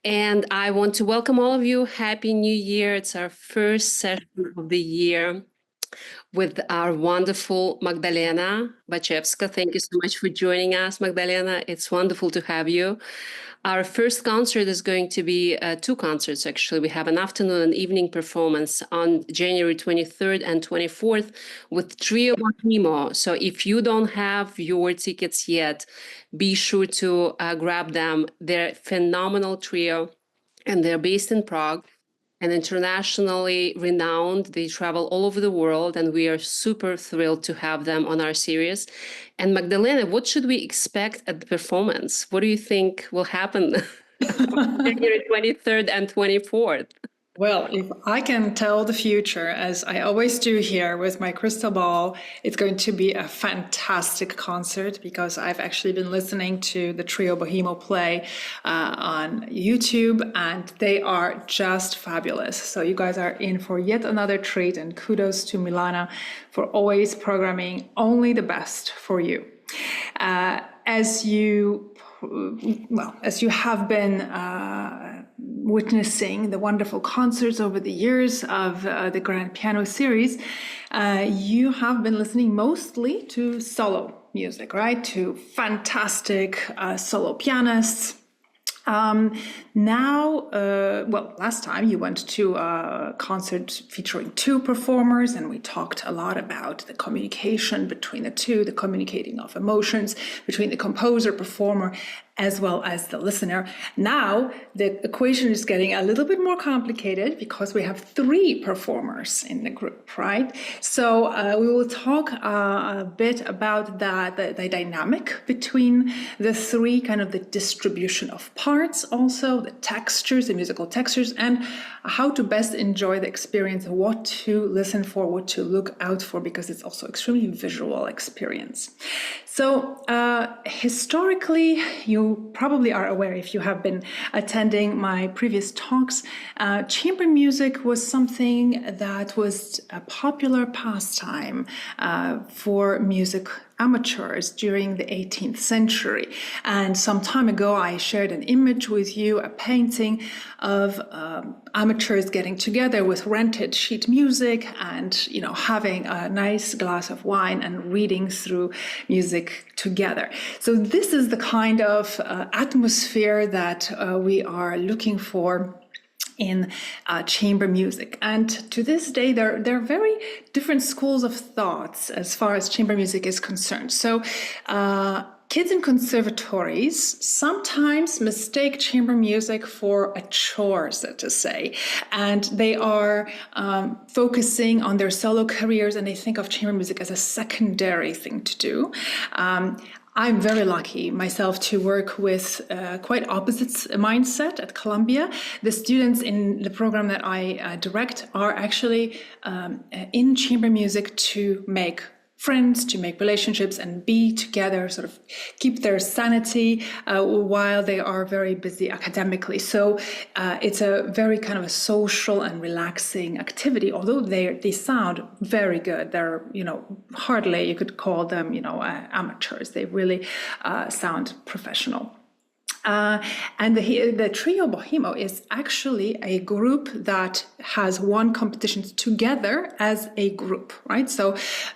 And I want to welcome all of you. Happy New Year. It's our first session of the year with our wonderful Magdalena Baczewska. Thank you so much for joining us, Magdalena. It's wonderful to have you. Our first concert is going to be two concerts, actually. We have an afternoon and evening performance on January 23rd and 24th with Trio Bohemo. So if you don't have your tickets yet, be sure to grab them. They're a phenomenal trio, and they're based in Prague and internationally renowned. They travel all over the world, and we are super thrilled to have them on our series. And Magdalena, what should we expect at the performance? What do you think will happen January 23rd and 24th? Well, if I can tell the future, as I always do here with my crystal ball, it's going to be a fantastic concert because I've actually been listening to the Trio Bohemo play on YouTube, and they are just fabulous. So you guys are in for yet another treat, and kudos to Milana for always programming only the best for you. As you have been witnessing the wonderful concerts over the years of the Grand Piano series, you have been listening mostly to solo music, right? To fantastic solo pianists. Last time you went to a concert featuring two performers, and we talked a lot about the communication between the two, the communicating of emotions between the composer, performer, as well as the listener. Now the equation is getting a little bit more complicated because we have three performers in the group, right? So we will talk a bit about the dynamic between the three, kind of the distribution of parts, also the textures, the musical textures, and how to best enjoy the experience, what to listen for, what to look out for, because it's also extremely visual experience. So historically, you probably are aware, if you have been attending my previous talks, chamber music was something that was a popular pastime for music amateurs during the 18th century. And some time ago, I shared an image with you, a painting of amateurs getting together with rented sheet music and, you know, having a nice glass of wine and reading through music together. So this is the kind of atmosphere that we are looking for in chamber music. And to this day, there are very different schools of thoughts as far as chamber music is concerned. So kids in conservatories sometimes mistake chamber music for a chore, so to say, and they are focusing on their solo careers, and they think of chamber music as a secondary thing to do. I'm very lucky myself to work with quite opposite mindset at Columbia. The students in the program that I direct are actually in chamber music to make friends, to make relationships and be together, sort of keep their sanity while they are very busy academically. So it's a very kind of a social and relaxing activity, although they sound very good. They're, you know, hardly you could call them, you know, amateurs. They really sound professional. And the Trio Bohemo is actually a group that has won competitions together as a group, right? So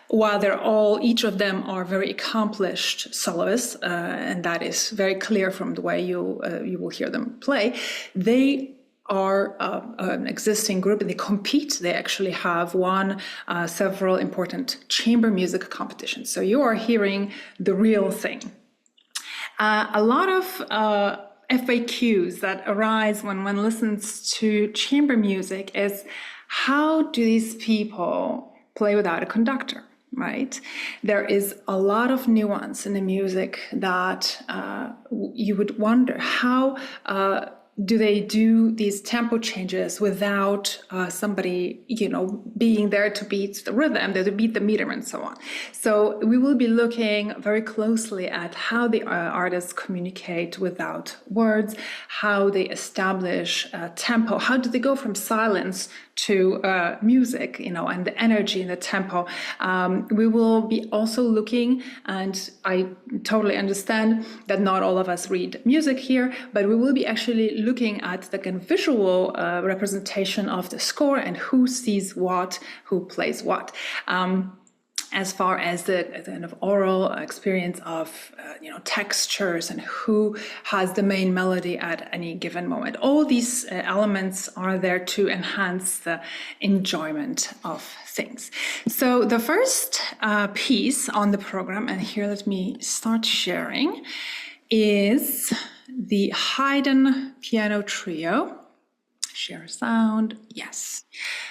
while each of them are very accomplished soloists, and that is very clear from the way you will hear them play, they are an existing group and they compete. They actually have won several important chamber music competitions. So you are hearing the real thing. A lot of FAQs that arise when one listens to chamber music is, how do these people play without a conductor, right? There is a lot of nuance in the music that you would wonder, how do they do these tempo changes without somebody, you know, being there to beat the rhythm, to beat the meter and so on. So we will be looking very closely at how the artists communicate without words, how they establish tempo, how do they go from silence to music, you know, and the energy and the tempo. We will be also looking, and I totally understand that not all of us read music here, but we will be actually looking at the kind of visual representation of the score and who sees what, who plays what. As far as the kind of oral experience of textures and who has the main melody at any given moment. All these elements are there to enhance the enjoyment of things. So the first piece on the program, and here let me start sharing, is the Haydn Piano Trio. Share sound, yes.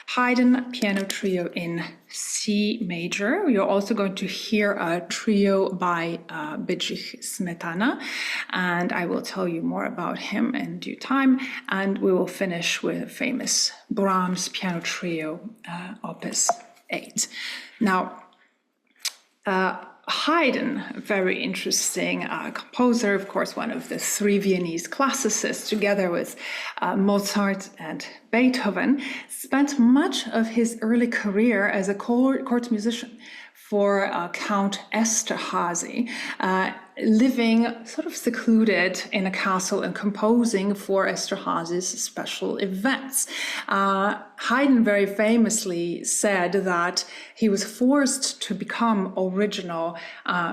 Haydn Piano Trio in C major. You're also going to hear a trio by Bedrich Smetana, and I will tell you more about him in due time. And we will finish with a famous Brahms Piano Trio, Opus 8. Now, Haydn, a very interesting composer, of course, one of the three Viennese classicists, together with Mozart and Beethoven, spent much of his early career as a court musician for Count Esterházy, living sort of secluded in a castle and composing for Esterházy's special events. Haydn very famously said that he was forced to become original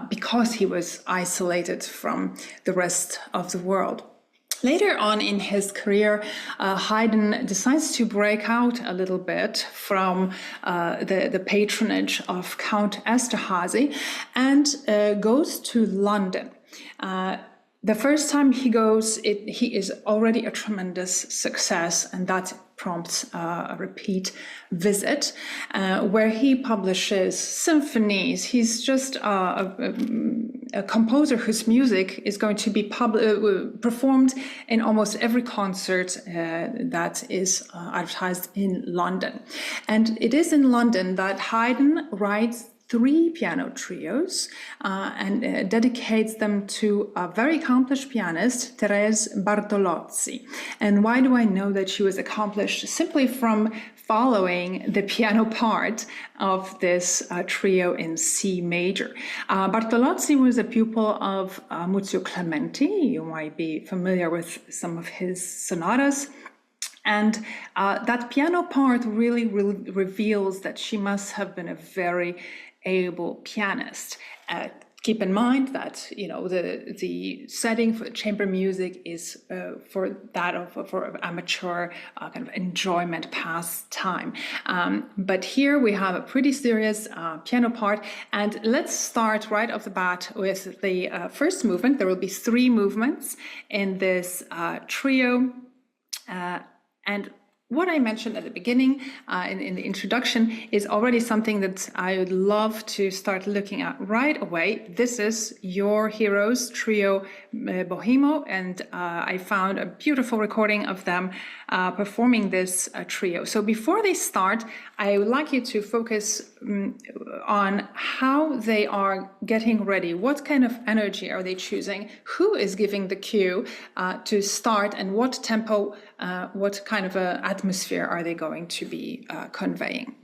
because he was isolated from the rest of the world. Later on in his career, Haydn decides to break out a little bit from the patronage of Count Esterházy and goes to London. The first time he goes, he is already a tremendous success, and that prompts a repeat visit where he publishes symphonies. He's just a composer whose music is going to be performed in almost every concert that is advertised in London. And it is in London that Haydn writes 3 piano trios and dedicates them to a very accomplished pianist, Therese Bartolozzi. And why do I know that she was accomplished? Simply from following the piano part of this trio in C major. Bartolozzi was a pupil of Muzio Clementi. You might be familiar with some of his sonatas. And that piano part really reveals that she must have been a very able pianist. Keep in mind that the setting for chamber music is for amateur kind of enjoyment, pastime. But here we have a pretty serious piano part, and let's start right off the bat with the first movement. There will be 3 movements in this trio, and what I mentioned at the beginning in the introduction is already something that I would love to start looking at right away. This is your heroes trio, Bohemo, and I found a beautiful recording of them performing this trio. So before they start, I would like you to focus on how they are getting ready. What kind of energy are they choosing? Who is giving the cue to start, and what tempo, what kind of atmosphere are they going to be conveying?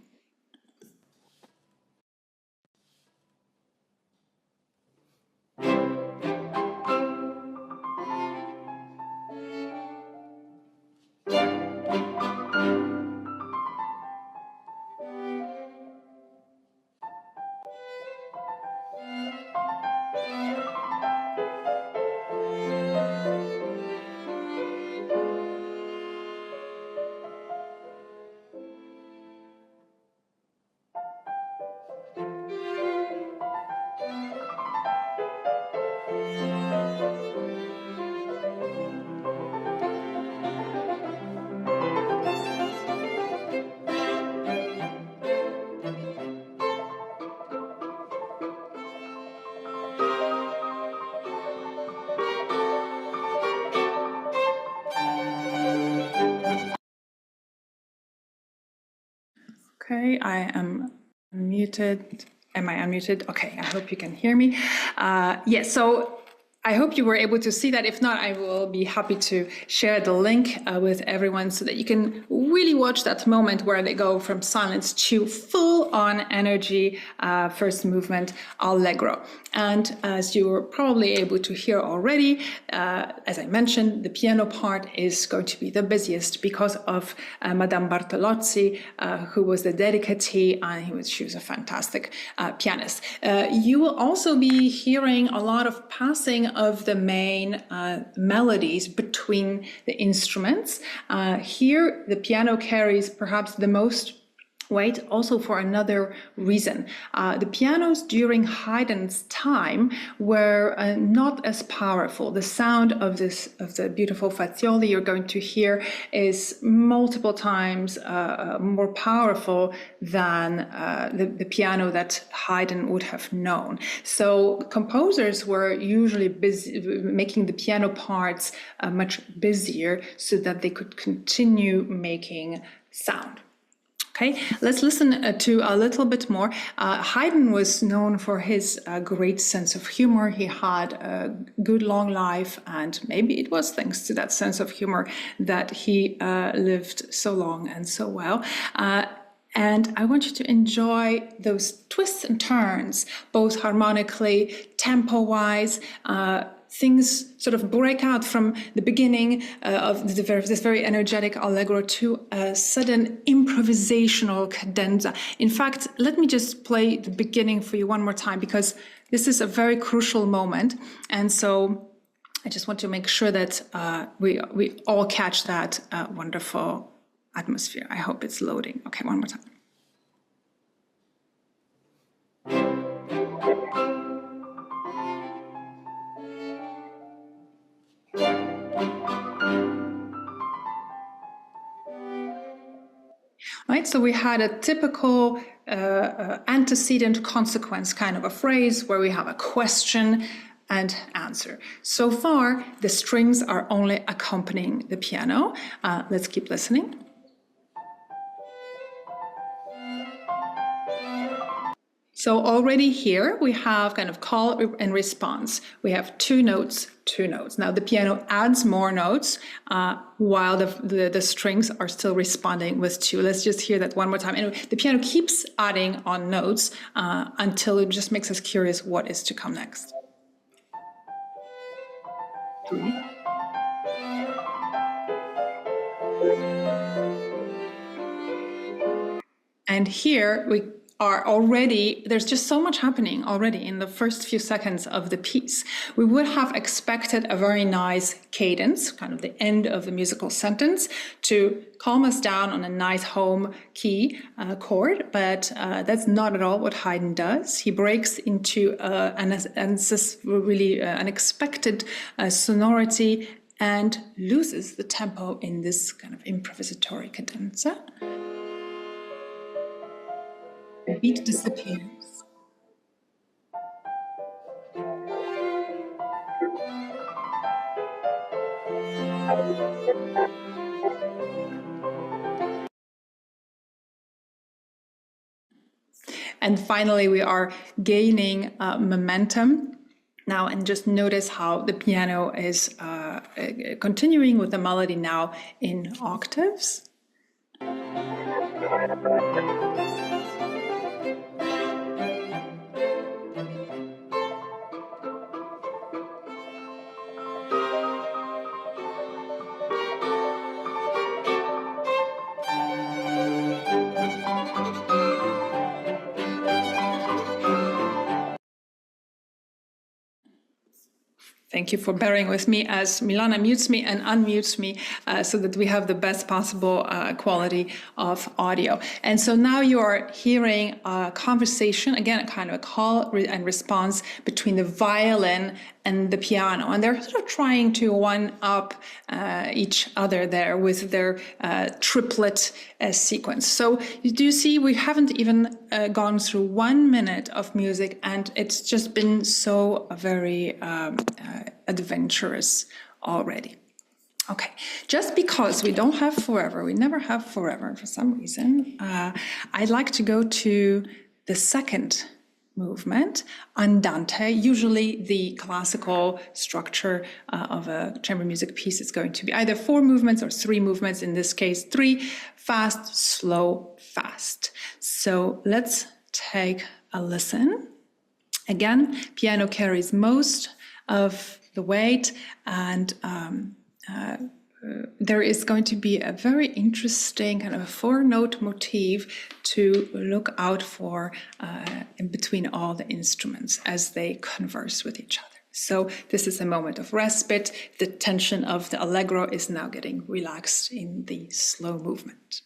Okay, I am unmuted. Am I unmuted? Okay, I hope you can hear me. Yes, so I hope you were able to see that. If not, I will be happy to share the link with everyone so that you can really watch that moment where they go from silence to full-on energy, first movement, allegro. And as you were probably able to hear already, as I mentioned, the piano part is going to be the busiest because of Madame Bartolozzi, who was the dedicatee, and she was a fantastic pianist. You will also be hearing a lot of passing of the main melodies between the instruments. Here, the piano carries perhaps the most weight, also for another reason. The pianos during Haydn's time were not as powerful. The sound of the beautiful Fazioli you're going to hear is multiple times more powerful than the piano that Haydn would have known. So composers were usually busy making the piano parts much busier so that they could continue making sound. Okay, let's listen to a little bit more. Haydn was known for his great sense of humor. He had a good long life, and maybe it was thanks to that sense of humor that he lived so long and so well. And I want you to enjoy those twists and turns, both harmonically, tempo-wise. Things sort of break out from the beginning of this very energetic allegro to a sudden improvisational cadenza. In fact, let me just play the beginning for you one more time, because this is a very crucial moment. And so I just want to make sure that we all catch that wonderful atmosphere. I hope it's loading. Okay, one more time. Right, so we had a typical antecedent consequence kind of a phrase where we have a question and answer. So far, the strings are only accompanying the piano. Let's keep listening. So already here we have kind of call and response. We have two notes, two notes. Now the piano adds more notes while the strings are still responding with two. Let's just hear that one more time. And the piano keeps adding on notes until it just makes us curious what is to come next. And here we are already, there's just so much happening already in the first few seconds of the piece. We would have expected a very nice cadence, kind of the end of the musical sentence, to calm us down on a nice home key chord, but that's not at all what Haydn does. He breaks into an really unexpected sonority and loses the tempo in this kind of improvisatory cadenza. The beat disappears. And finally, we are gaining momentum now, and just notice how the piano is continuing with the melody now in octaves. Thank you for bearing with me as Milana mutes me and unmutes me so that we have the best possible quality of audio. And so now you are hearing a conversation, again, a kind of a call and response between the violin and the piano. And they're sort of trying to one-up each other there with their triplet sequence. So you do see we haven't even gone through 1 minute of music, and it's just been so very adventurous already. Okay, just because we don't have forever, we never have forever for some reason, I'd like to go to the second movement, andante. Usually the classical structure of a chamber music piece is going to be either 4 movements or 3 movements. In this case, 3, fast, slow, fast. So let's take a listen. Again, piano carries most of the weight, and there is going to be a very interesting kind of a 4-note motif to look out for in between all the instruments as they converse with each other. So this is a moment of respite. The tension of the allegro is now getting relaxed in the slow movement.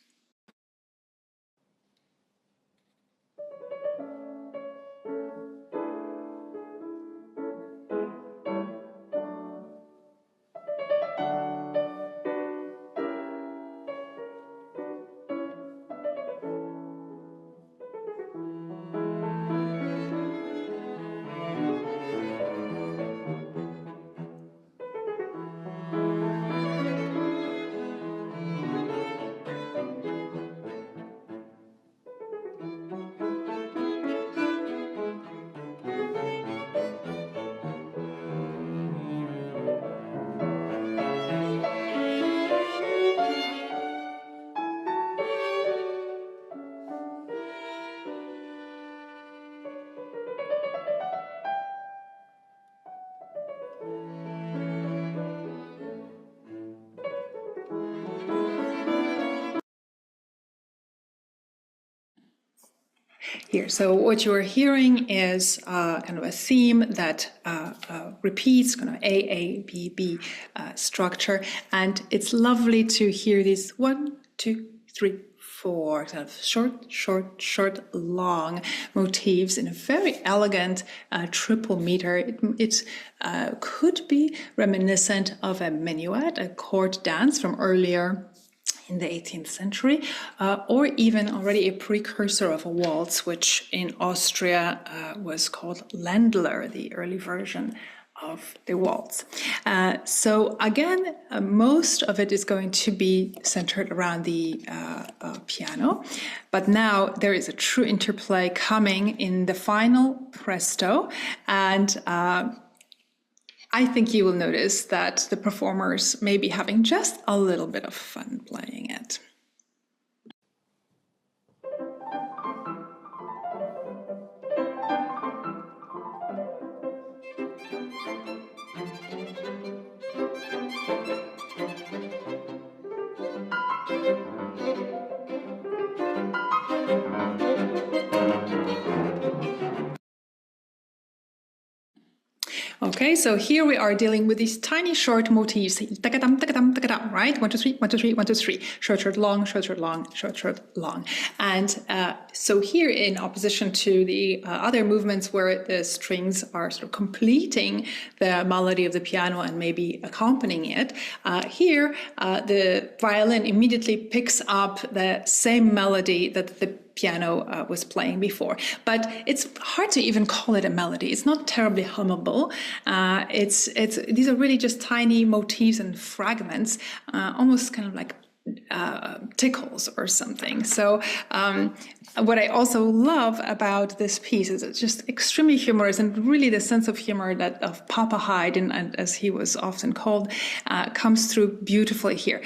Here, so what you're hearing is kind of a theme that repeats, kind of A, B, B structure, and it's lovely to hear these 1, 2, 3, 4 kind of short, long motifs in a very elegant triple meter. It could be reminiscent of a minuet, a court dance from earlier in the 18th century, or even already a precursor of a waltz, which in Austria was called Ländler, the early version of the waltz. So again, most of it is going to be centered around the piano, but now there is a true interplay coming in the final presto, and I think you will notice that the performers may be having just a little bit of fun playing it. Okay, so here we are dealing with these tiny short motifs, right? 1, 2, 3, 1, 2, 3, 1, 2, 3, short, long, short, long, short, long. And so here, in opposition to the other movements where the strings are sort of completing the melody of the piano and maybe accompanying it, here the violin immediately picks up the same melody that the piano was playing before, but it's hard to even call it a melody. It's not terribly hummable. These are really just tiny motifs and fragments, almost kind of like tickles or something. So what I also love about this piece is it's just extremely humorous, and really the sense of humor that of Papa Haydn, and as he was often called, comes through beautifully here.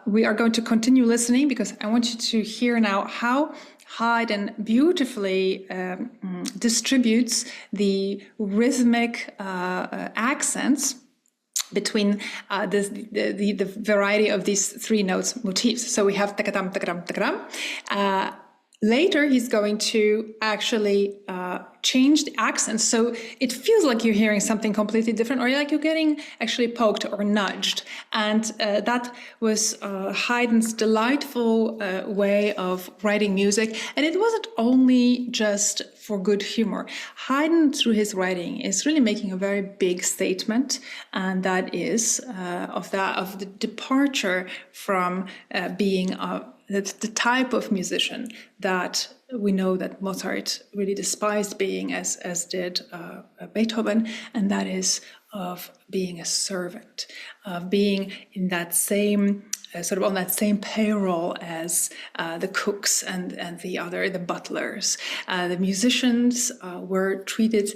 We are going to continue listening because I want you to hear now how Haydn beautifully distributes the rhythmic accents between the variety of these 3 notes motifs. So we have takatam, takatam, takatam. Later, he's going to actually change the accents, so it feels like you're hearing something completely different, or like you're getting actually poked or nudged. And that was Haydn's delightful way of writing music. And it wasn't only just for good humor. Haydn, through his writing, is really making a very big statement, and that is of the departure from being the type of musician that we know that Mozart really despised being, as did Beethoven, and that is of being a servant, of being in that same sort of on that same payroll as the cooks and the butlers. The musicians were treated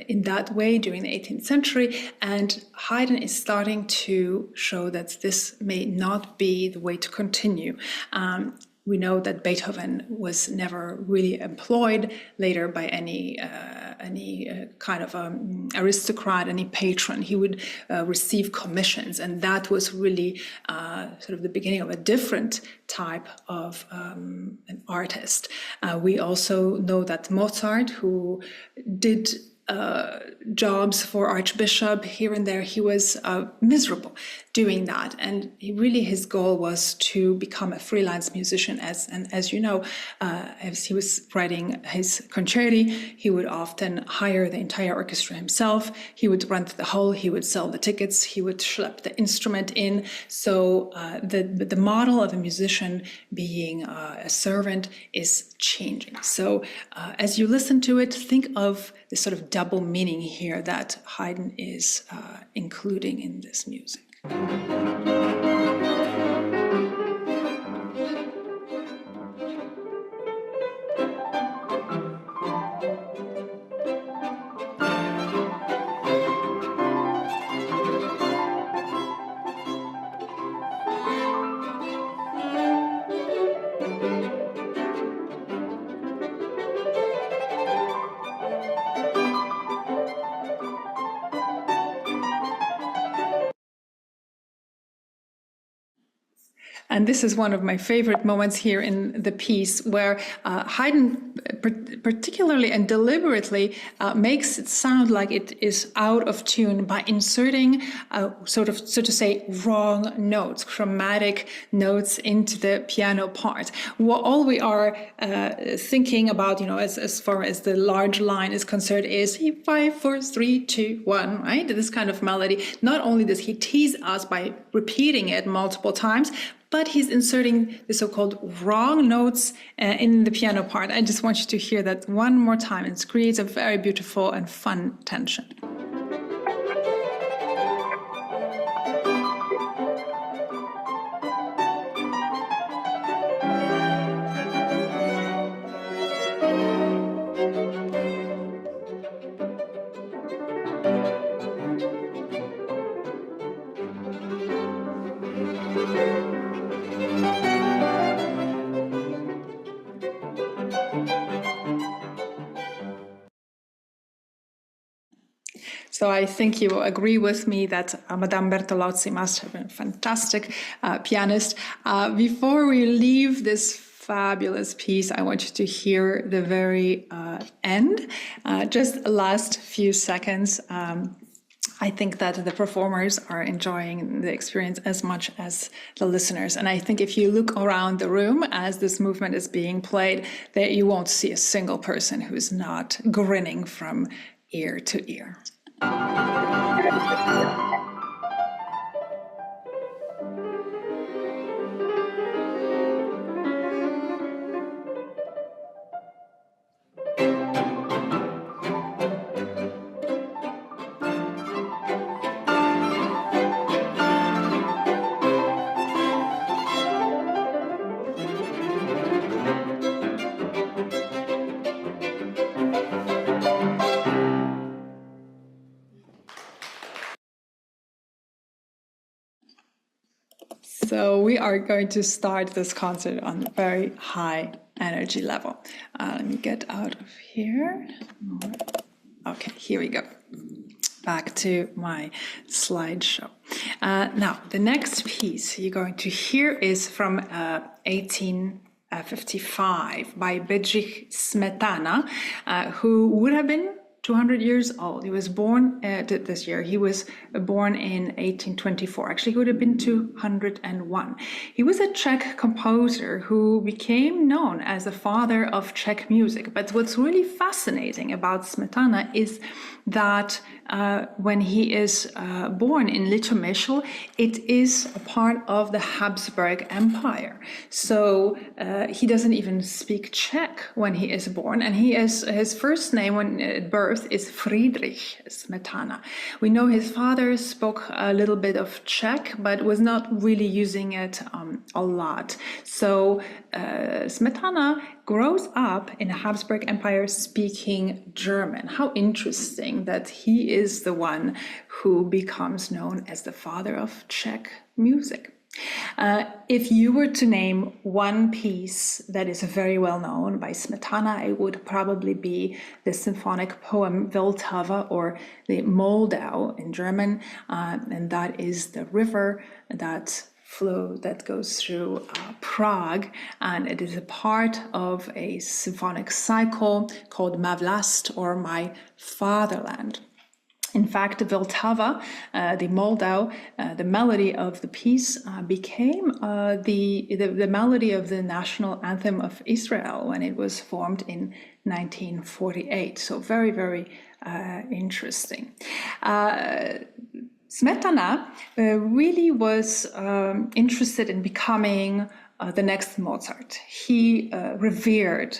in that way during the 18th century, and Haydn is starting to show that this may not be the way to continue. We know that Beethoven was never really employed later by any kind of aristocrat, any patron. He would receive commissions, and that was really sort of the beginning of a different type of an artist. We also know that Mozart, who did jobs for Archbishop here and there, he was miserable doing that, and his goal was to become a freelance musician. As you know, as he was writing his concerti, he would often hire the entire orchestra himself. He would rent the hall, he would sell the tickets, he would schlep the instrument in. So the model of a musician being a servant is changing. So as you listen to it, think of the sort of double meaning here that Haydn is including in this music. And this is one of my favorite moments here in the piece, where Haydn particularly and deliberately makes it sound like it is out of tune by inserting so to say, wrong notes, chromatic notes into the piano part. All we are thinking about, as far as the large line is concerned, is 5, 4, 3, 2, 1, right? This kind of melody. Not only does he tease us by repeating it multiple times, but he's inserting the so-called wrong notes in the piano part. I just want you to hear that one more time. It creates a very beautiful and fun tension. So I think you will agree with me that Madame Bertolozzi must have been a fantastic pianist. Before we leave this fabulous piece, I want you to hear the very end, just the last few seconds. I think that the performers are enjoying the experience as much as the listeners. And I think if you look around the room as this movement is being played, that you won't see a single person who's not grinning from ear to ear. So we are going to start this concert on a very high energy level. Let me get out of here. Okay, here we go. Back to my slideshow. Now, the next piece you're going to hear is from 1855 by Bedrich Smetana, who would have been 200 years old. He was born this year. He was born in 1824. Actually, he would have been 201. He was a Czech composer who became known as the father of Czech music. But what's really fascinating about Smetana is that when he is born in Litomyśl, it is a part of the Habsburg Empire. So he doesn't even speak Czech when he is born, and his first name when at birth is Friedrich Smetana. We know his father spoke a little bit of Czech, but was not really using it a lot. So Smetana grows up in the Habsburg Empire speaking German. How interesting that he is the one who becomes known as the father of Czech music. If you were to name one piece that is very well known by Smetana, it would probably be the symphonic poem Vltava, or the Moldau in German, and that is the river that goes through Prague, and it is a part of a symphonic cycle called Ma Vlast, or My Fatherland. In fact, the Vltava, the Moldau, the melody of the piece became the melody of the national anthem of Israel when it was formed in 1948. So very, very interesting. Smetana really was interested in becoming the next Mozart. He revered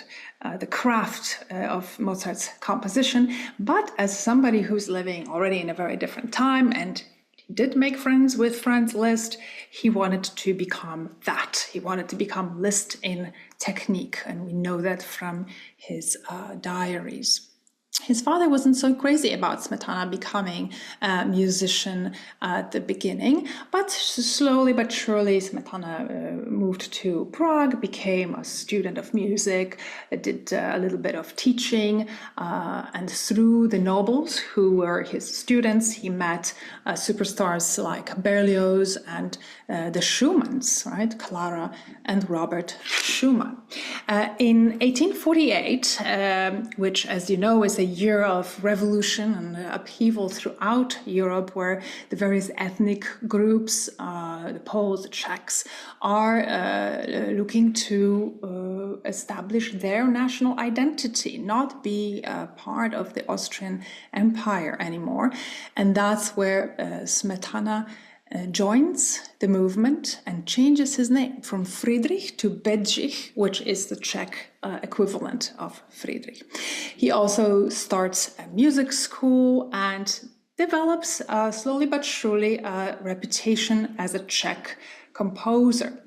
the craft of Mozart's composition, but as somebody who's living already in a very different time, and he did make friends with Franz Liszt, he wanted to become that. He wanted to become Liszt in technique, and we know that from his diaries. His father wasn't so crazy about Smetana becoming a musician at the beginning, but slowly but surely Smetana moved to Prague, became a student of music, did a little bit of teaching, and through the nobles who were his students, he met superstars like Berlioz and the Schumanns, right? Clara and Robert Schumann. In 1848, which, as you know, is a year of revolution and upheaval throughout Europe, where the various ethnic groups, the Poles, the Czechs, are looking to establish their national identity, not be a part of the Austrian Empire anymore. And that's where Smetana joins the movement and changes his name from Friedrich to Bedrich, which is the Czech equivalent of Friedrich. He also starts a music school and develops slowly but surely a reputation as a Czech composer.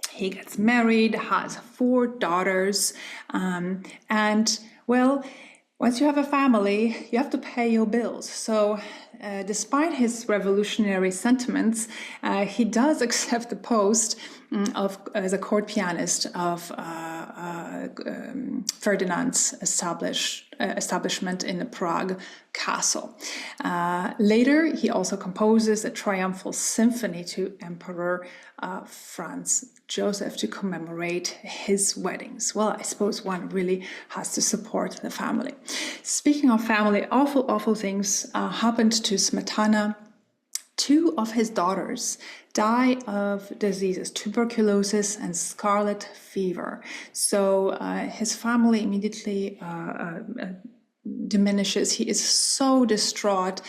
He gets married, has 4 daughters, and well, once you have a family, you have to pay your bills. So despite his revolutionary sentiments, he does accept the post as a court pianist of Ferdinand's establishment in the Prague castle. Later, he also composes a triumphal symphony to Emperor Franz Joseph to commemorate his weddings. Well, I suppose one really has to support the family. Speaking of family, awful things happened to Smetana. 2 of his daughters die of diseases, tuberculosis and scarlet fever. So his family immediately diminishes. He is so distraught.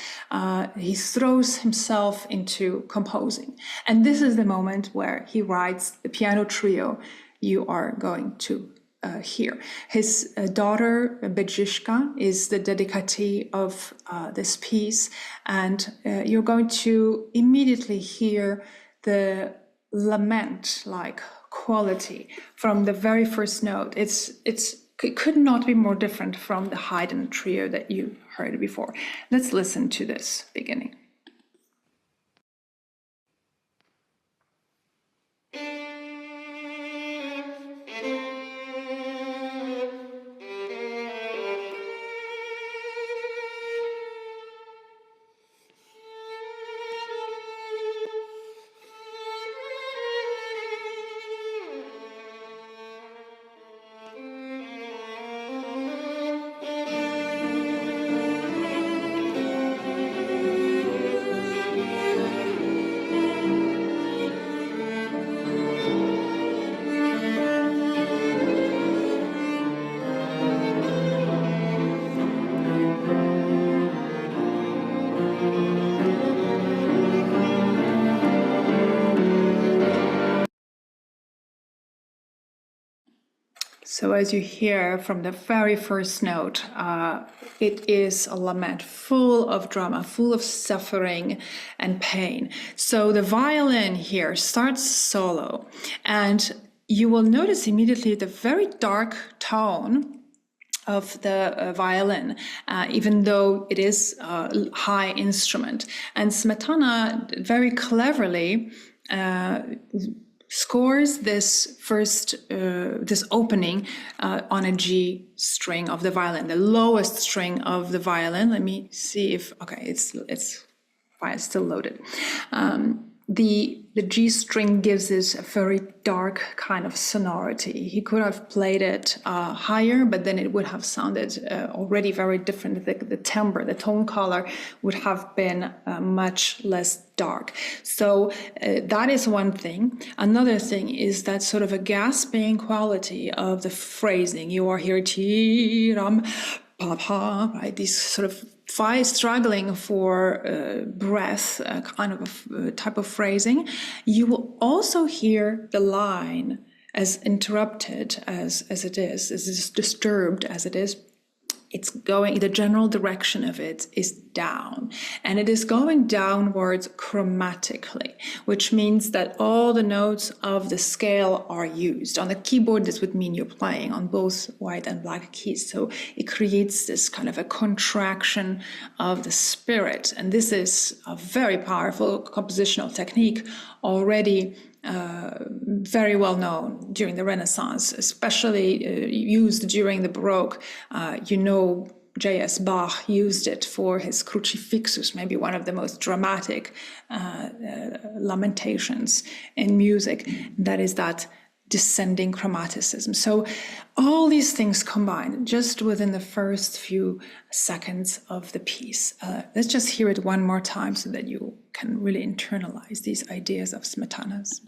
He throws himself into composing. And this is the moment where he writes the piano trio you are going to hear. His daughter, Baczewska, is the dedicatee of this piece. And you're going to immediately hear the lament-like quality from the very first note. It could not be more different from the Haydn trio that you heard before. Let's listen to this beginning. So as you hear from the very first note, it is a lament full of drama, full of suffering and pain. So the violin here starts solo, and you will notice immediately the very dark tone of the violin, even though it is a high instrument. And Smetana very cleverly scores this first, this opening on a G string of the violin, the lowest string of the violin. Let me see if, okay, it's still loaded. The G string gives this a very dark kind of sonority. He could have played it higher, but then it would have sounded already very different. The timbre, the tone color would have been much less dark. So that is one thing. Another thing is that sort of a gasping quality of the phrasing. You are here, ti-ram, pa-pa, right? These sort of struggling for breath, kind of a type of phrasing. You will also hear the line as interrupted as it is, as disturbed as it is. It's going, the general direction of it is down, and it is going downwards chromatically, which means that all the notes of the scale are used. On the keyboard, this would mean you're playing on both white and black keys. So it creates this kind of a contraction of the spirit. And this is a very powerful compositional technique already very well known during the Renaissance, especially used during the Baroque. J.S. Bach used it for his Crucifixus, maybe one of the most dramatic lamentations in music. That is that descending chromaticism. So all these things combined just within the first few seconds of the piece. Let's just hear it one more time so that you can really internalize these ideas of Smetanas.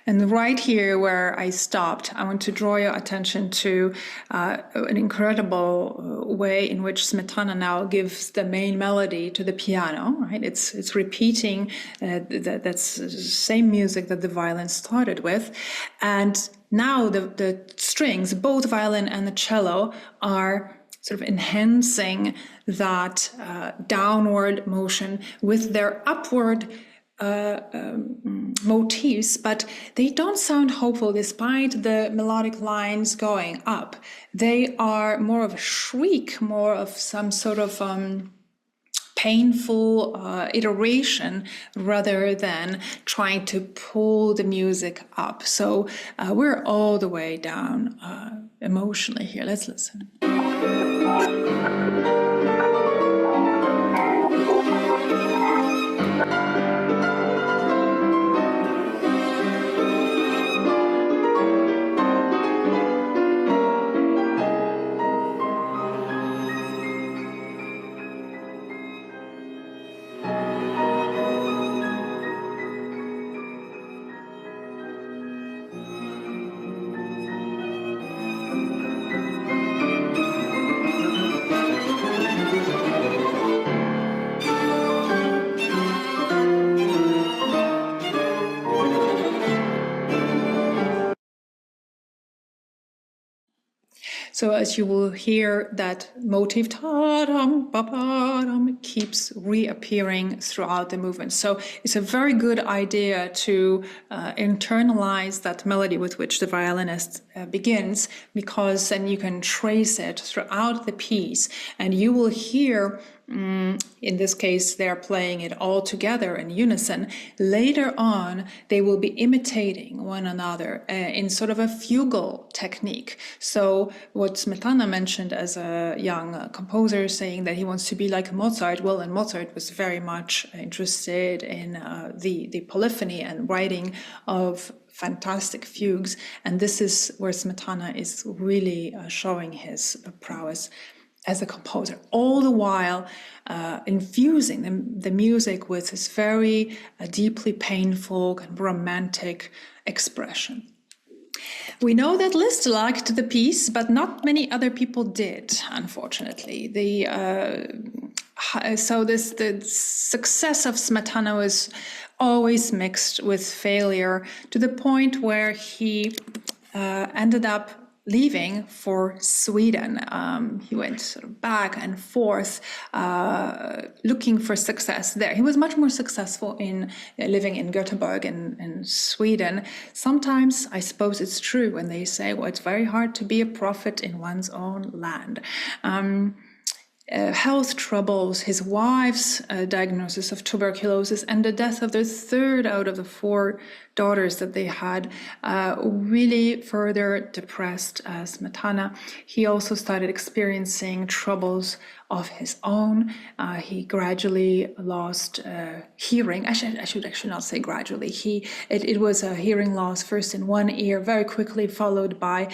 And right here where I stopped, I want to draw your attention to an incredible way in which Smetana now gives the main melody to the piano, right? It's repeating that's the same music that the violin started with. And now the strings, both violin and the cello, are sort of enhancing that downward motion with their upward motifs, but they don't sound hopeful despite the melodic lines going up. They are more of a shriek, more of some sort of painful iteration rather than trying to pull the music up. So we're all the way down emotionally here. Let's listen. So as you will hear, that motif ta-dum, ba-ba-dum, keeps reappearing throughout the movement. So it's a very good idea to internalize that melody with which the violinist begins, because then you can trace it throughout the piece, and you will hear in this case, they're playing it all together in unison. Later on, they will be imitating one another in sort of a fugal technique. So what Smetana mentioned as a young composer, saying that he wants to be like Mozart, well, and Mozart was very much interested in the polyphony and writing of fantastic fugues. And this is where Smetana is really showing his prowess as a composer, all the while infusing the music with this very deeply painful and romantic expression. We know that Liszt liked the piece, but not many other people did, unfortunately. So the success of Smetana was always mixed with failure, to the point where he ended up leaving for Sweden. He went sort of back and forth looking for success there. He was much more successful in living in Gothenburg in Sweden. Sometimes I suppose it's true when they say, well, it's very hard to be a prophet in one's own land. Health troubles, his wife's diagnosis of tuberculosis, and the death of the third out of the 4 daughters that they had really further depressed Smetana. He also started experiencing troubles of his own. He gradually lost hearing. I should actually not say gradually. It was a hearing loss first in one ear, very quickly followed by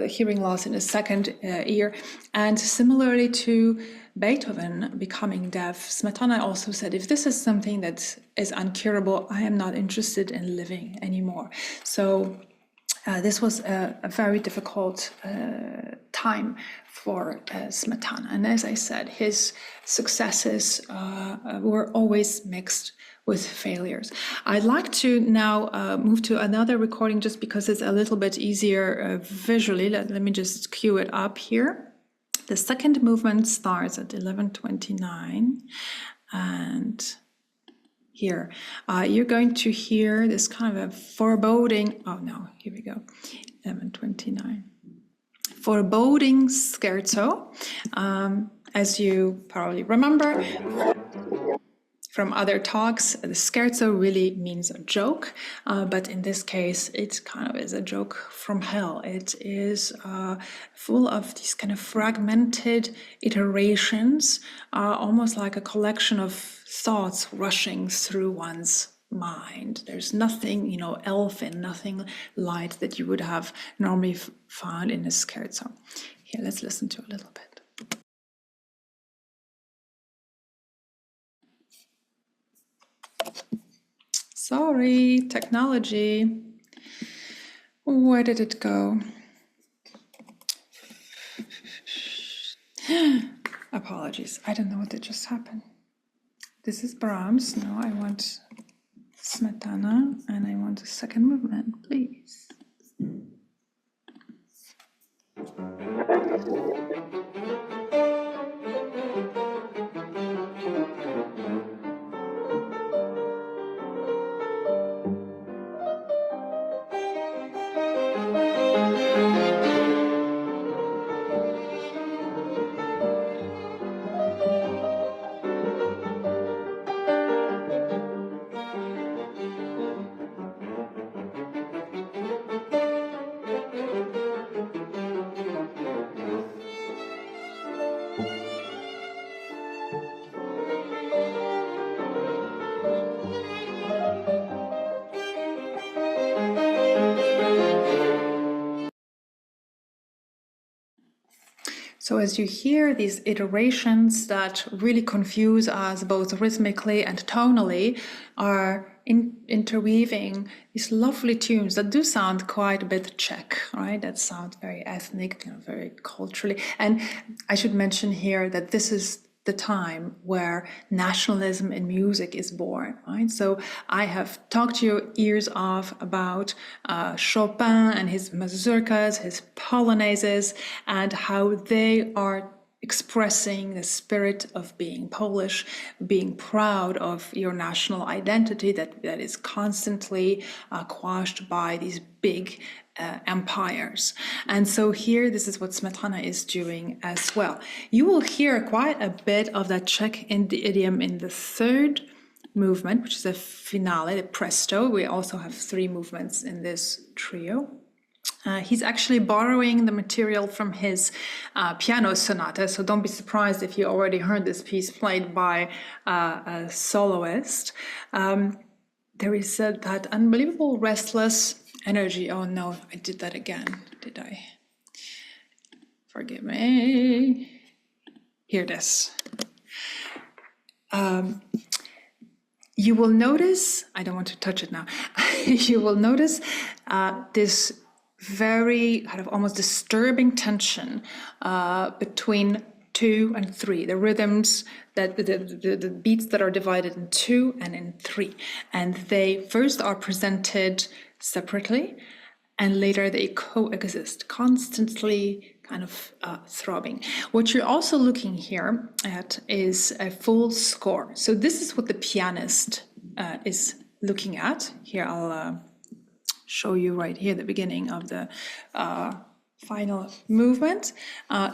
hearing loss in the second ear. And similarly to Beethoven becoming deaf, Smetana also said, if this is something that is uncurable, I am not interested in living anymore. So this was a very difficult time for Smetana. And as I said, his successes were always mixed with failures. I'd like to now move to another recording just because it's a little bit easier visually. Let me just cue it up here. The second movement starts at 11:29, and here you're going to hear this kind of a foreboding, oh no, here we go, 11:29. Foreboding scherzo. As you probably remember from other talks, the scherzo really means a joke, but in this case, it kind of is a joke from hell. It is full of these kind of fragmented iterations, almost like a collection of thoughts rushing through one's mind. There's nothing, elfin, nothing light that you would have normally found in a scherzo. Here, let's listen to a little bit. Sorry, technology. Where did it go? Apologies, I don't know what just happened. This is Brahms. No, I want Smetana, and I want the second movement, please. So as you hear these iterations that really confuse us both rhythmically and tonally are interweaving these lovely tunes that do sound quite a bit Czech, right? That sound very ethnic, very culturally. And I should mention here that this is the time where nationalism in music is born, right? So I have talked to your ears off about Chopin and his mazurkas, his polonaises, and how they are expressing the spirit of being Polish, being proud of your national identity that is constantly quashed by these big empires. And so here, this is what Smetana is doing as well. You will hear quite a bit of that Czech in the idiom in the third movement, which is a finale, the presto. We also have 3 movements in this trio. He's actually borrowing the material from his piano sonata, so don't be surprised if you already heard this piece played by a soloist. There is that unbelievable restless energy. Oh no, I did that again, did I? Forgive me. Here it is. You will notice, I don't want to touch it now, you will notice this very kind of almost disturbing tension between 2 and 3, the rhythms, that the beats that are divided in 2 and in 3. And they first are presented separately, and later they coexist, constantly kind of throbbing. What you're also looking here at is a full score. So this is what the pianist is looking at. Here I'll show you right here the beginning of the final movement.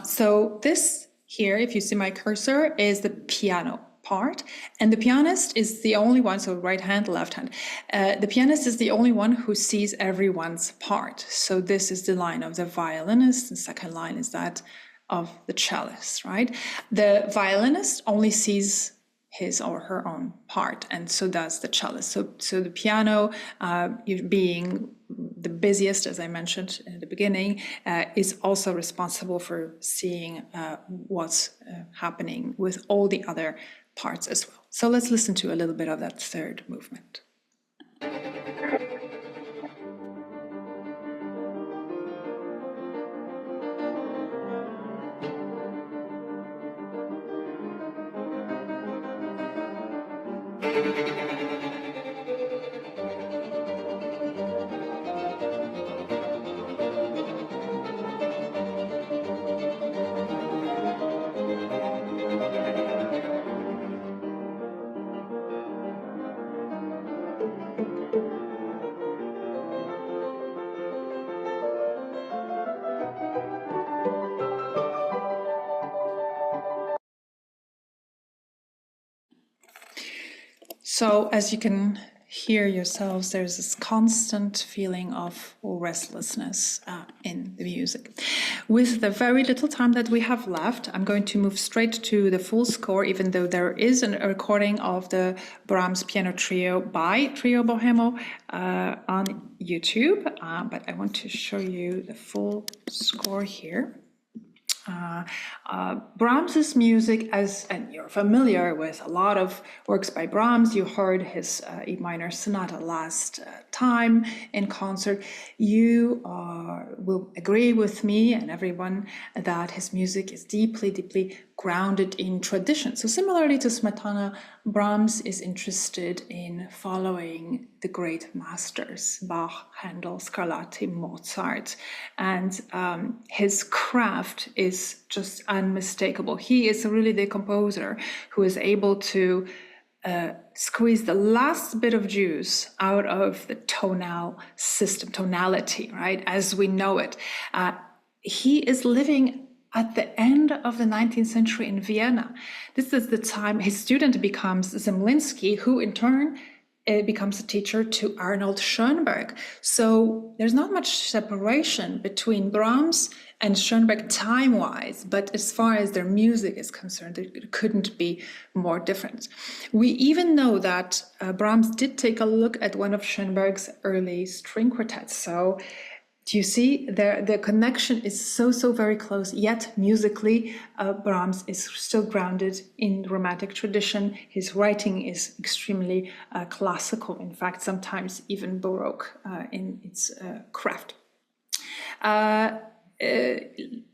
So this here, if you see my cursor, is the piano part, and the pianist is the only one, so right hand, left hand. The pianist is the only one who sees everyone's part. So this is the line of the violinist, the second line is that of the cellist, right? The violinist only sees his or her own part, and so does the cellist. So the piano, being the busiest, as I mentioned in the beginning, is also responsible for seeing what's happening with all the other parts as well. So let's listen to a little bit of that third movement. So as you can hear yourselves, there's this constant feeling of restlessness in the music. With the very little time that we have left, I'm going to move straight to the full score, even though there is a recording of the Brahms piano trio by Trio Bohemo on YouTube, but I want to show you the full score here. Brahms's music, and you're familiar with a lot of works by Brahms. You heard his E minor sonata last time in concert. You will agree with me and everyone that his music is deeply, deeply grounded in tradition. So similarly to Smetana, Brahms is interested in following the great masters, Bach, Handel, Scarlatti, Mozart, and his craft is just unmistakable. He is really the composer who is able to squeeze the last bit of juice out of the tonal system, tonality, right, as we know it. He is living at the end of the 19th century in Vienna. This is the time his student becomes Zemlinsky, who in turn becomes a teacher to Arnold Schoenberg. So there's not much separation between Brahms and Schoenberg time-wise, but as far as their music is concerned, it couldn't be more different. We even know that Brahms did take a look at one of Schoenberg's early string quartets. So do you see the connection is so very close, yet musically Brahms is still grounded in Romantic tradition. His writing is extremely classical, in fact, sometimes even Baroque in its craft.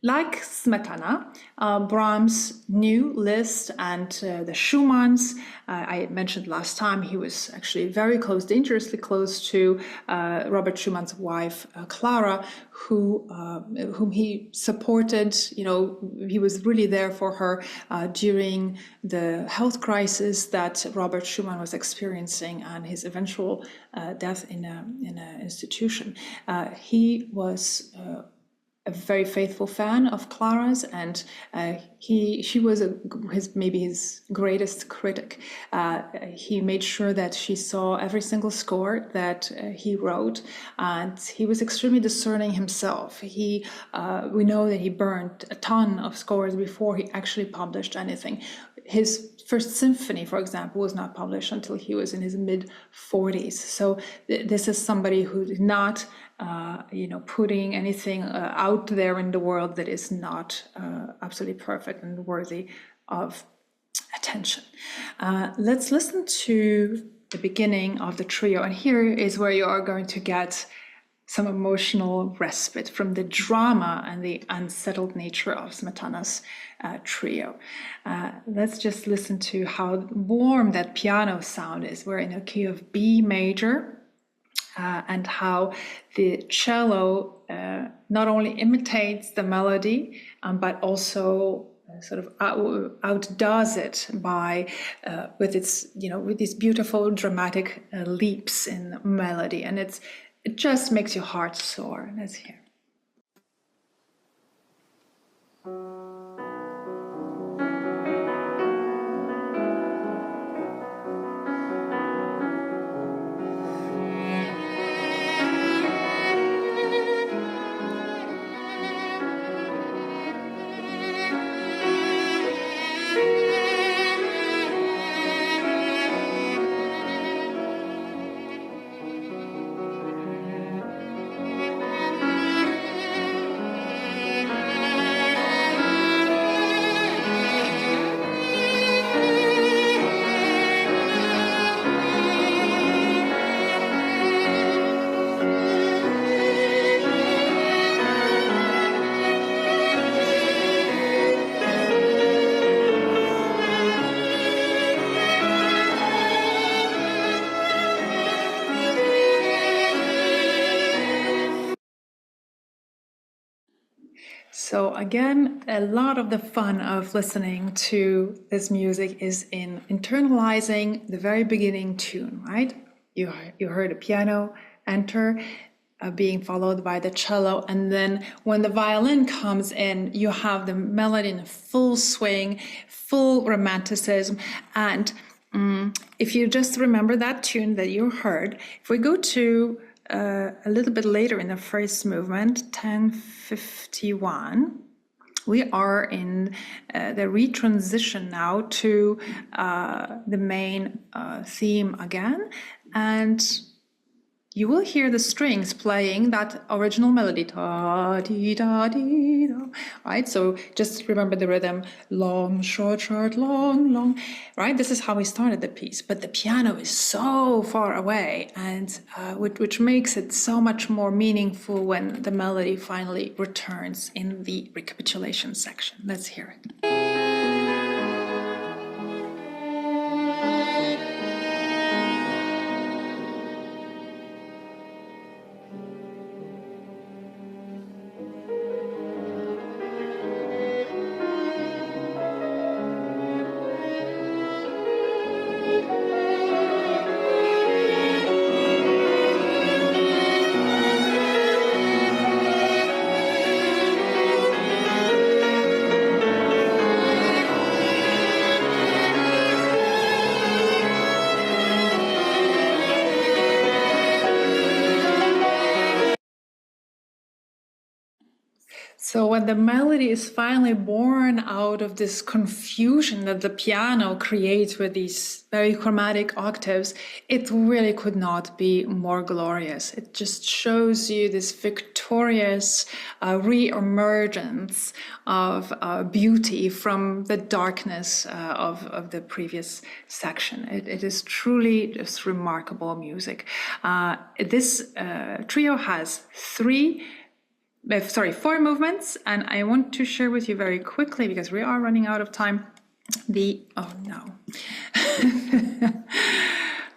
like Smetana, Brahms knew Liszt and the Schumanns. I mentioned last time he was actually very close, dangerously close to Robert Schumann's wife, Clara, whom he supported. You know, he was really there for her during the health crisis that Robert Schumann was experiencing and his eventual death in an institution. He was a very faithful fan of Clara's, and she was his greatest critic. He made sure that she saw every single score that he wrote, and he was extremely discerning himself. We know that he burned a ton of scores before he actually published anything. His first symphony, for example, was not published until he was in his mid-40s. So this is somebody who did not putting anything out there in the world that is not absolutely perfect and worthy of attention. Let's listen to the beginning of the trio, and here is where you are going to get some emotional respite from the drama and the unsettled nature of Smetana's trio. Let's just listen to how warm that piano sound is. We're in a key of B major, and how the cello not only imitates the melody, but also sort of outdoes it by with these beautiful dramatic leaps in melody, and it just makes your heart soar. Let's hear. So again, a lot of the fun of listening to this music is in internalizing the very beginning tune, right? You heard a piano enter, being followed by the cello, and then when the violin comes in, you have the melody in full swing, full romanticism. And if you just remember that tune that you heard, if we go to a little bit later in the first movement, 1051, we are in the retransition now to the main theme again, and you will hear the strings playing that original melody, da dee da dee da, right? So just remember the rhythm, long, short, short, long, long, right? This is how we started the piece, but the piano is so far away, and which makes it so much more meaningful when the melody finally returns in the recapitulation section. Let's hear it. So when the melody is finally born out of this confusion that the piano creates with these very chromatic octaves, it really could not be more glorious. It just shows you this victorious re-emergence of beauty from the darkness of the previous section. It is truly just remarkable music. This trio has three 4 movements, and I want to share with you very quickly, because we are running out of time, oh no.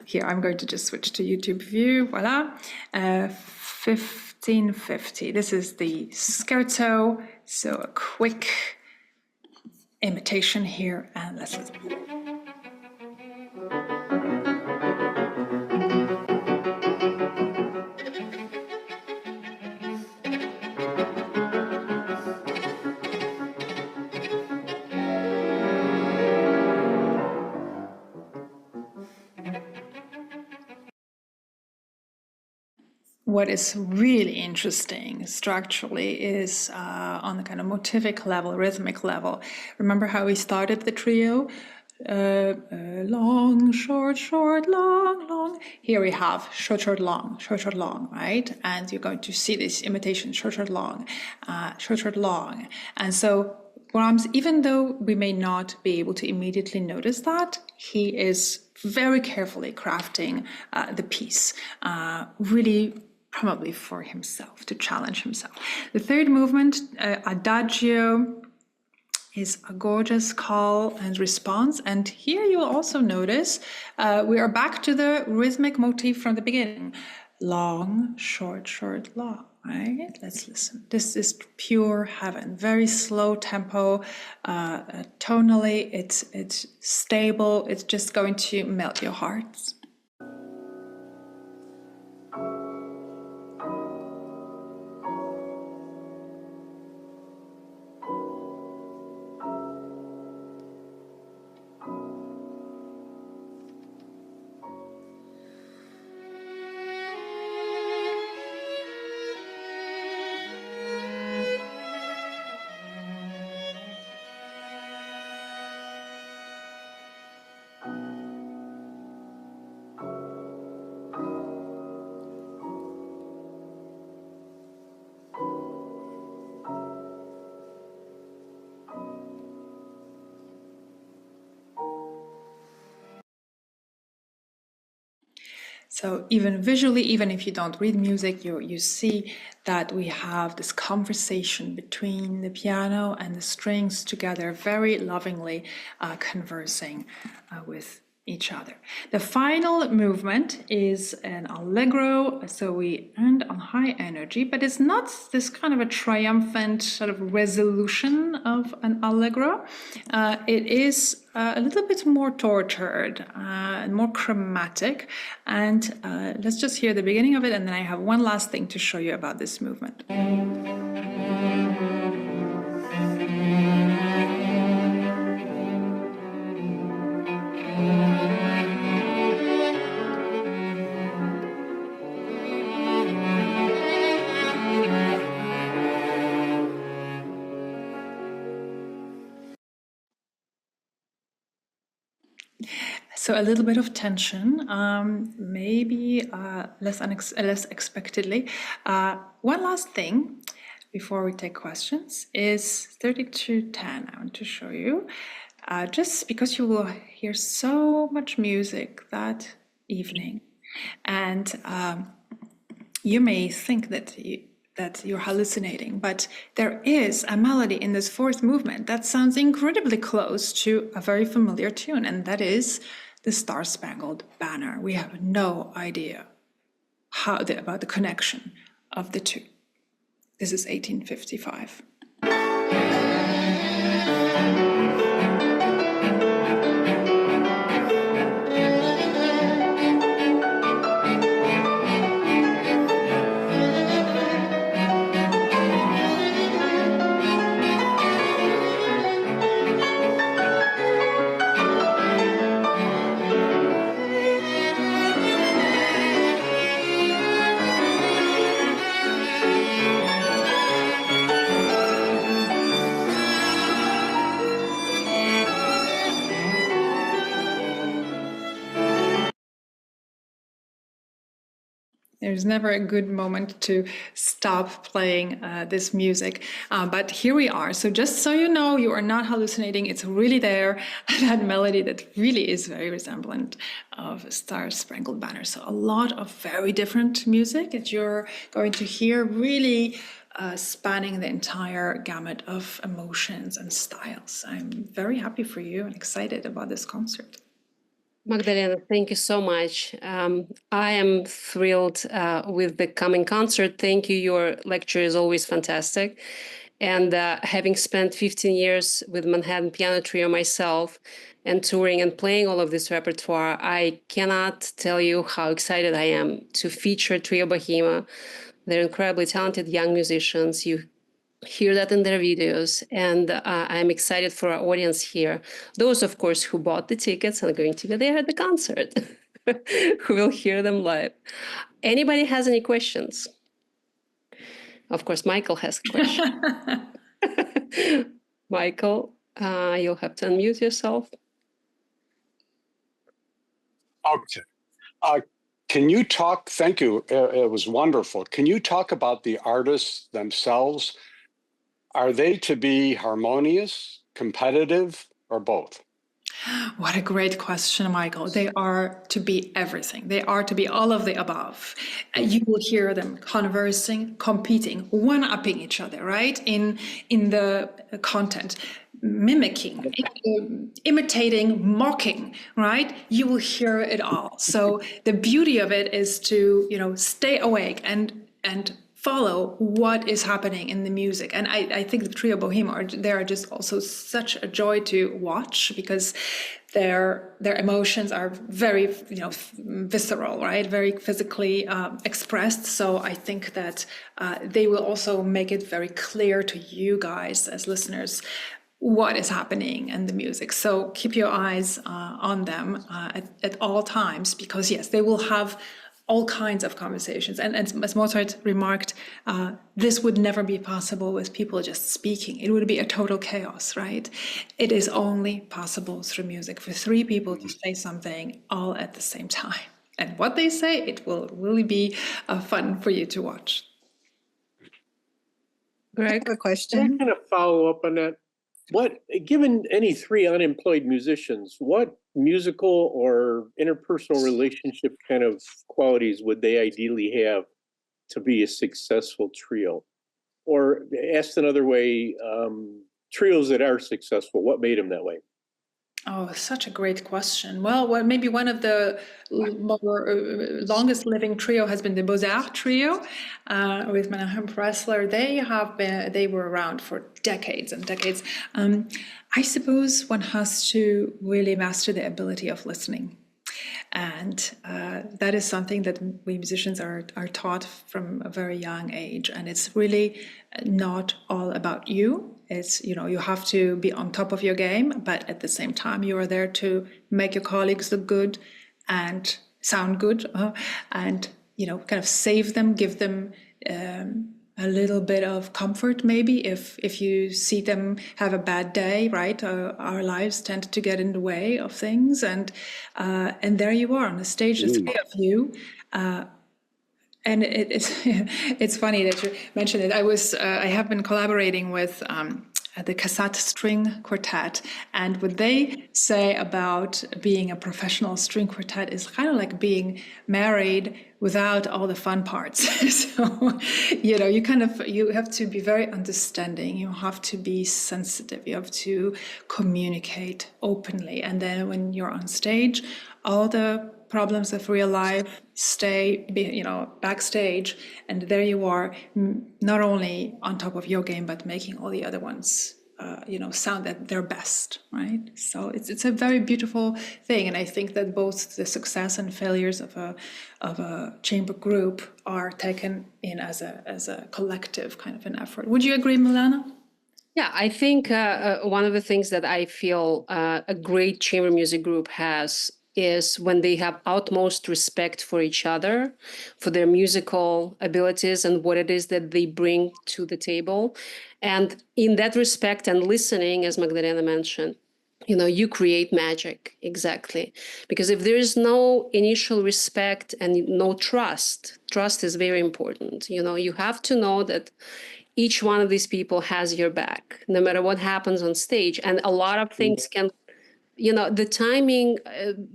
Here, I'm going to just switch to YouTube view, voila. 1550, this is the scherzo, so a quick imitation here, and let's listen. What is really interesting structurally is on the kind of motivic level, rhythmic level. Remember how we started the trio? Long, short, short, long, long. Here we have short, short, long, right? And you're going to see this imitation short, short, long, short, short, long. And so Brahms, even though we may not be able to immediately notice that, he is very carefully crafting the piece, really probably for himself, to challenge himself. The third movement, Adagio, is a gorgeous call and response. And here you'll also notice we are back to the rhythmic motif from the beginning. Long, short, short, long, right? Let's listen. This is pure heaven, very slow tempo, tonally, it's stable, it's just going to melt your hearts. So even visually, even if you don't read music, you see that we have this conversation between the piano and the strings together, very lovingly conversing with each other. The final movement is an allegro, so we end on high energy, but it's not this kind of a triumphant sort of resolution of an allegro. It is a little bit more tortured and more chromatic. And let's just hear the beginning of it, and then I have one last thing to show you about this movement. So a little bit of tension, maybe less expectedly. One last thing before we take questions is 3210. I want to show you, just because you will hear so much music that evening, and you may think that you're hallucinating, but there is a melody in this fourth movement that sounds incredibly close to a very familiar tune, and that is the Star-Spangled Banner. We have no idea about the connection of the two. This is 1855. There's never a good moment to stop playing this music, but here we are. So just so you know, you are not hallucinating. It's really there, that melody that really is very resemblant of Star-Spangled Banner. So a lot of very different music that you're going to hear, really spanning the entire gamut of emotions and styles. I'm very happy for you and excited about this concert. Magdalena, thank you so much. I am thrilled with the coming concert. Thank you. Your lecture is always fantastic. And having spent 15 years with Manhattan Piano Trio myself and touring and playing all of this repertoire, I cannot tell you how excited I am to feature Trio Bohemo. They're incredibly talented young musicians. You hear that in their videos, and I'm excited for our audience here. Those, of course, who bought the tickets and are going to be there at the concert, who will hear them live. Anybody has any questions? Of course, Michael has a question. Michael, you'll have to unmute yourself. Okay. Can you talk, thank you, it was wonderful. Can you talk about the artists themselves? Are they to be harmonious, competitive, or both? What a great question, Michael. They are to be everything. They are to be all of the above. You will hear them conversing, competing, one-upping each other, right? In the content, mimicking, imitating, mocking, right? You will hear it all. So the beauty of it is to, stay awake and follow what is happening in the music. And I think the Trio Bohemo they are just also such a joy to watch, because their emotions are very visceral, right? Very physically expressed. So I think that they will also make it very clear to you guys as listeners what is happening in the music. So keep your eyes on them at all times, because yes, they will have all kinds of conversations. And as Mozart remarked, this would never be possible with people just speaking. It would be a total chaos, right? It is only possible through music for three people to say something all at the same time. And what they say, it will really be fun for you to watch. Greg, a question. I'm going to follow up on that. Given any three unemployed musicians, what musical or interpersonal relationship kind of qualities would they ideally have to be a successful trio? Or asked another way, trios that are successful, what made them that way? Oh, such a great question. Well, maybe one of the longest living trio has been the Beaux-Arts trio with Menahem Pressler. They were around for decades and decades. I suppose one has to really master the ability of listening. And that is something that we musicians are taught from a very young age. And it's really not all about you. It's, you have to be on top of your game, but at the same time, you are there to make your colleagues look good and sound good, and, kind of save them, give them a little bit of comfort, maybe, if you see them have a bad day, right? Our lives tend to get in the way of things. And there you are on the stage, the three of you. And it's funny that you mentioned it. I have been collaborating with the Cassatt String Quartet, and what they say about being a professional string quartet is kind of like being married without all the fun parts. So, you have to be very understanding. You have to be sensitive. You have to communicate openly, and then when you're on stage, all the problems of real life stay, backstage, and there you are, not only on top of your game, but making all the other ones, sound at their best, right? So it's a very beautiful thing, and I think that both the success and failures of a chamber group are taken in as a collective kind of an effort. Would you agree, Milana? Yeah, I think one of the things that I feel a great chamber music group has is when they have utmost respect for each other, for their musical abilities and what it is that they bring to the table. And in that respect and listening, as Magdalena mentioned, you create magic, exactly. Because if there is no initial respect and no trust is very important. You have to know that each one of these people has your back, no matter what happens on stage. And a lot of things can the timing,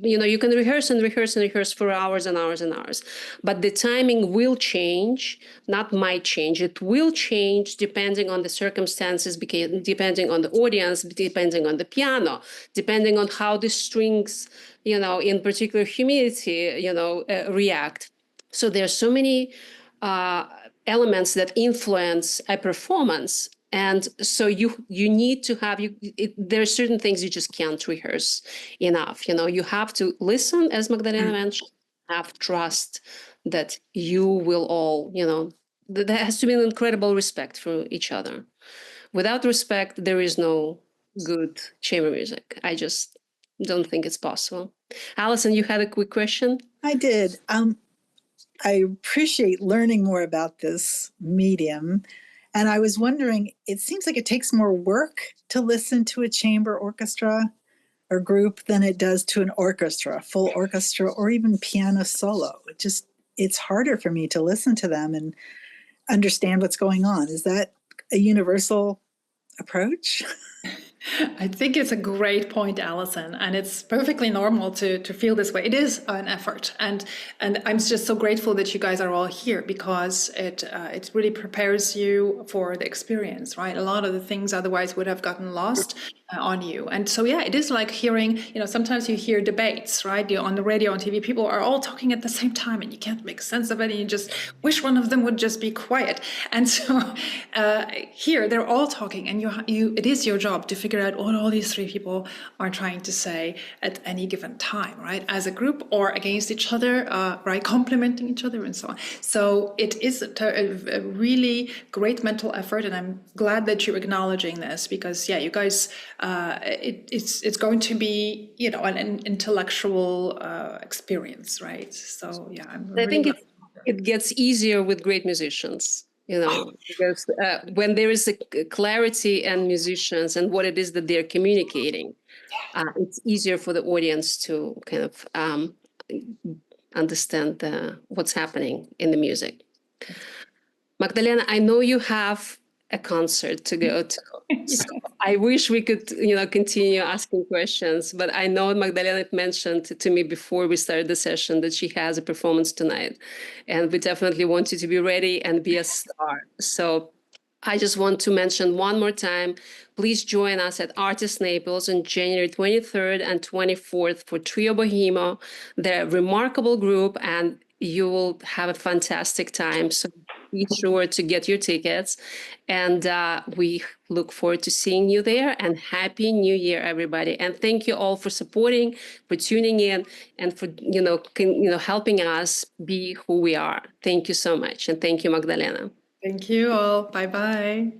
you can rehearse and rehearse and rehearse for hours and hours and hours, but the timing will change, not might change. It will change depending on the circumstances, depending on the audience, depending on the piano, depending on how the strings, in particular humidity, react. So there's so many elements that influence a performance. And so you need to have, there are certain things you just can't rehearse enough. You have to listen, as Magdalena mentioned, have trust that you will all, there has to be an incredible respect for each other. Without respect, there is no good chamber music. I just don't think it's possible. Alison, you had a quick question? I did. I appreciate learning more about this medium. And I was wondering, it seems like it takes more work to listen to a chamber orchestra or group than it does to an orchestra, full orchestra, or even piano solo. It's harder for me to listen to them and understand what's going on. Is that a universal approach? I think it's a great point, Alison, and it's perfectly normal to feel this way. It is an effort, and I'm just so grateful that you guys are all here, because it really prepares you for the experience, right? A lot of the things otherwise would have gotten lost on you. And so, yeah, it is like hearing, sometimes you hear debates, right? On the radio, on TV, people are all talking at the same time and you can't make sense of it. And you just wish one of them would just be quiet. And so here they're all talking, and it is your job to figure out what all these three people are trying to say at any given time, right? As a group or against each other, right? Complementing each other and so on. So it is a really great mental effort. And I'm glad that you're acknowledging this, because, yeah, you guys, it's going to be, an intellectual experience, right? So, yeah, I think it gets easier with great musicians, because when there is a clarity in musicians and what it is that they're communicating, it's easier for the audience to kind of understand what's happening in the music. Magdalena, I know you have a concert to go to. So I wish we could, continue asking questions, but I know Magdalena mentioned to me before we started the session that she has a performance tonight, and we definitely want you to be ready and be a star. So I just want to mention one more time, please join us at Artis Naples on January 23rd and 24th for Trio Bohemo. They're a remarkable group, and you will have a fantastic time. So be sure to get your tickets, and we look forward to seeing you there. And Happy New Year, everybody! And thank you all for supporting, for tuning in, and for helping us be who we are. Thank you so much, and thank you, Magdalena. Thank you all. Bye bye.